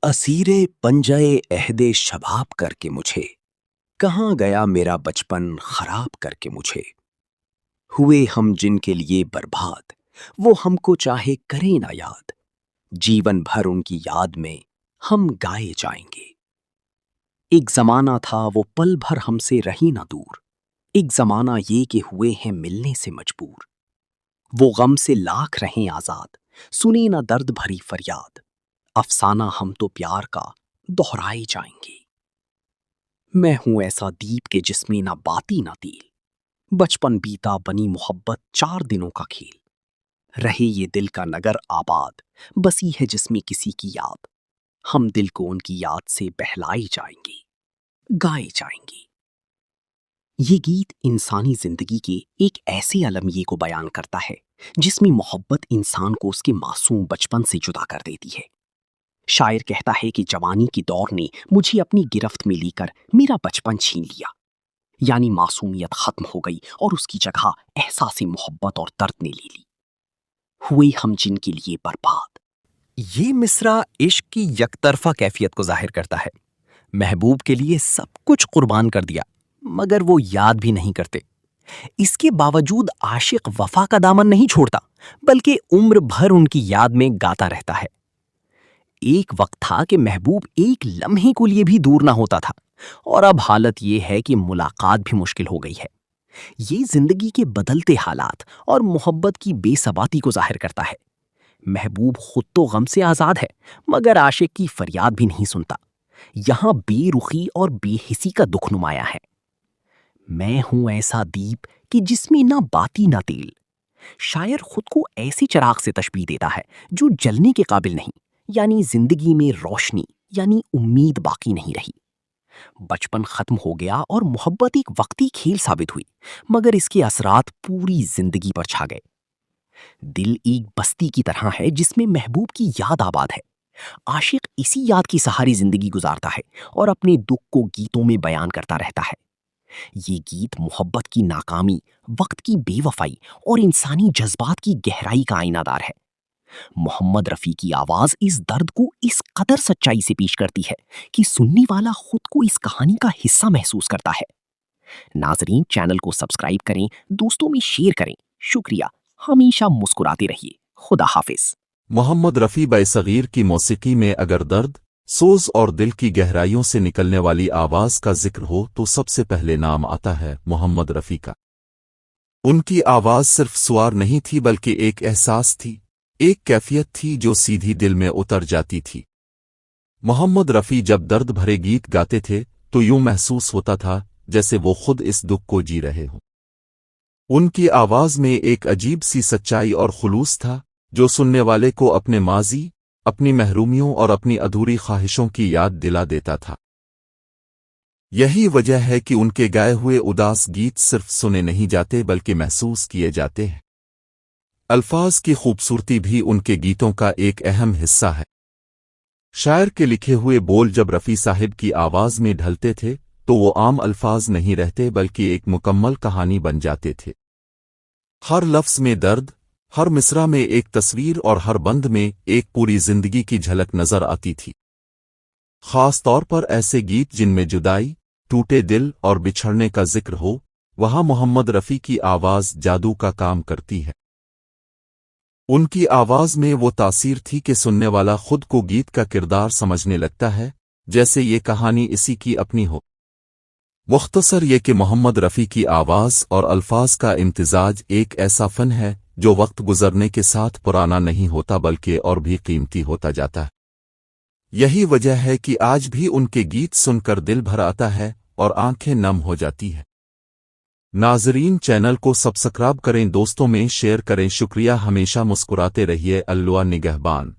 اسیرے پنجے عہدِ شباب کر کے مجھے، کہاں گیا میرا بچپن خراب کر کے مجھے۔ ہوئے ہم جن کے لیے برباد، وہ ہم کو چاہے کریں نہ یاد، جیون بھر ان کی یاد میں ہم گائے جائیں گے۔ ایک زمانہ تھا وہ پل بھر ہم سے رہی نہ دور، ایک زمانہ یہ کہ ہوئے ہیں ملنے سے مجبور۔ وہ غم سے لاکھ رہیں آزاد، سنی نہ درد بھری فریاد، افسانہ ہم تو پیار کا دہرائے جائیں گے۔ میں ہوں ایسا دیپ کے جس میں نہ باتی نہ تیل، بچپن بیتا بنی محبت 4 دنوں کا کھیل۔ رہے یہ دل کا نگر آباد، بسی ہے جس میں کسی کی یاد، ہم دل کو ان کی یاد سے بہلائے جائیں گے، گائے جائیں گے۔ یہ گیت انسانی زندگی کے ایک ایسے المیے کو بیان کرتا ہے جس میں محبت انسان کو اس کے معصوم بچپن سے جدا کر دیتی ہے۔ شاعر کہتا ہے کہ جوانی کی دور نے مجھے اپنی گرفت میں لے کر میرا بچپن چھین لیا، یعنی معصومیت ختم ہو گئی اور اس کی جگہ احساس محبت اور درد نے لے لی۔ ہوئے ہم جن کے لیے برباد۔ یہ مصرع عشق کی یک طرفہ کیفیت کو ظاہر کرتا ہے۔ محبوب کے لیے سب کچھ قربان کر دیا، مگر وہ یاد بھی نہیں کرتے۔ اس کے باوجود عاشق وفا کا دامن نہیں چھوڑتا، بلکہ عمر بھر ان کی یاد میں گاتا رہتا ہے۔ ایک وقت تھا کہ محبوب ایک لمحے کے لیے بھی دور نہ ہوتا تھا، اور اب حالت یہ ہے کہ ملاقات بھی مشکل ہو گئی ہے۔ یہ زندگی کے بدلتے حالات اور محبت کی بے ثباتی کو ظاہر کرتا ہے۔ محبوب خود تو غم سے آزاد ہے، مگر عاشق کی فریاد بھی نہیں سنتا۔ یہاں بے رخی اور بے حسی کا دکھ نمایاں ہے۔ میں ہوں ایسا دیپ کہ جس میں نہ باتی نہ تیل۔ شاعر خود کو ایسے چراغ سے تشبیہ دیتا ہے جو جلنے کے قابل نہیں، یعنی زندگی میں روشنی یعنی امید باقی نہیں رہی۔ بچپن ختم ہو گیا اور محبت ایک وقتی کھیل ثابت ہوئی، مگر اس کے اثرات پوری زندگی پر چھا گئے۔ دل ایک بستی کی طرح ہے جس میں محبوب کی یاد آباد ہے۔ عاشق اسی یاد کی سہاری زندگی گزارتا ہے اور اپنے دکھ کو گیتوں میں بیان کرتا رہتا ہے۔ یہ گیت محبت کی ناکامی، وقت کی بے وفائی اور انسانی جذبات کی گہرائی کا آئینہ دار ہے۔ محمد رفیع کی آواز اس درد کو اس قدر سچائی سے پیش کرتی ہے کہ سننے والا خود کو اس کہانی کا حصہ محسوس کرتا ہے۔ ناظرین، چینل کو سبسکرائب کریں، دوستوں میں شیئر کریں۔ شکریہ، ہمیشہ مسکراتے رہیے۔ خدا حافظ۔ محمد رفیع صغیر کی موسیقی میں اگر درد، سوز اور دل کی گہرائیوں سے نکلنے والی آواز کا ذکر ہو تو سب سے پہلے نام آتا ہے محمد رفیع کا۔ ان کی آواز صرف سوار نہیں تھی بلکہ ایک احساس تھی، ایک کیفیت تھی جو سیدھی دل میں اتر جاتی تھی۔ محمد رفیع جب درد بھرے گیت گاتے تھے تو یوں محسوس ہوتا تھا جیسے وہ خود اس دکھ کو جی رہے ہوں۔ ان کی آواز میں ایک عجیب سی سچائی اور خلوص تھا جو سننے والے کو اپنے ماضی، اپنی محرومیوں اور اپنی ادھوری خواہشوں کی یاد دلا دیتا تھا۔ یہی وجہ ہے کہ ان کے گائے ہوئے اداس گیت صرف سنے نہیں جاتے بلکہ محسوس کیے جاتے ہیں۔ الفاظ کی خوبصورتی بھی ان کے گیتوں کا ایک اہم حصہ ہے۔ شاعر کے لکھے ہوئے بول جب رفیع صاحب کی آواز میں ڈھلتے تھے تو وہ عام الفاظ نہیں رہتے بلکہ ایک مکمل کہانی بن جاتے تھے۔ ہر لفظ میں درد، ہر مصرع میں ایک تصویر اور ہر بند میں ایک پوری زندگی کی جھلک نظر آتی تھی۔ خاص طور پر ایسے گیت جن میں جدائی، ٹوٹے دل اور بچھڑنے کا ذکر ہو، وہاں محمد رفیع کی آواز جادو کا کام کرتی ہے۔ ان کی آواز میں وہ تاثیر تھی کہ سننے والا خود کو گیت کا کردار سمجھنے لگتا ہے، جیسے یہ کہانی اسی کی اپنی ہو۔ مختصر یہ کہ محمد رفیع کی آواز اور الفاظ کا امتزاج ایک ایسا فن ہے جو وقت گزرنے کے ساتھ پرانا نہیں ہوتا بلکہ اور بھی قیمتی ہوتا جاتا ہے۔ یہی وجہ ہے کہ آج بھی ان کے گیت سن کر دل بھر آتا ہے اور آنکھیں نم ہو جاتی ہیں۔ ناظرین، چینل کو سبسکرائب کریں، دوستوں میں شیئر کریں۔ شکریہ، ہمیشہ مسکراتے رہیے۔ اللہ نگہبان۔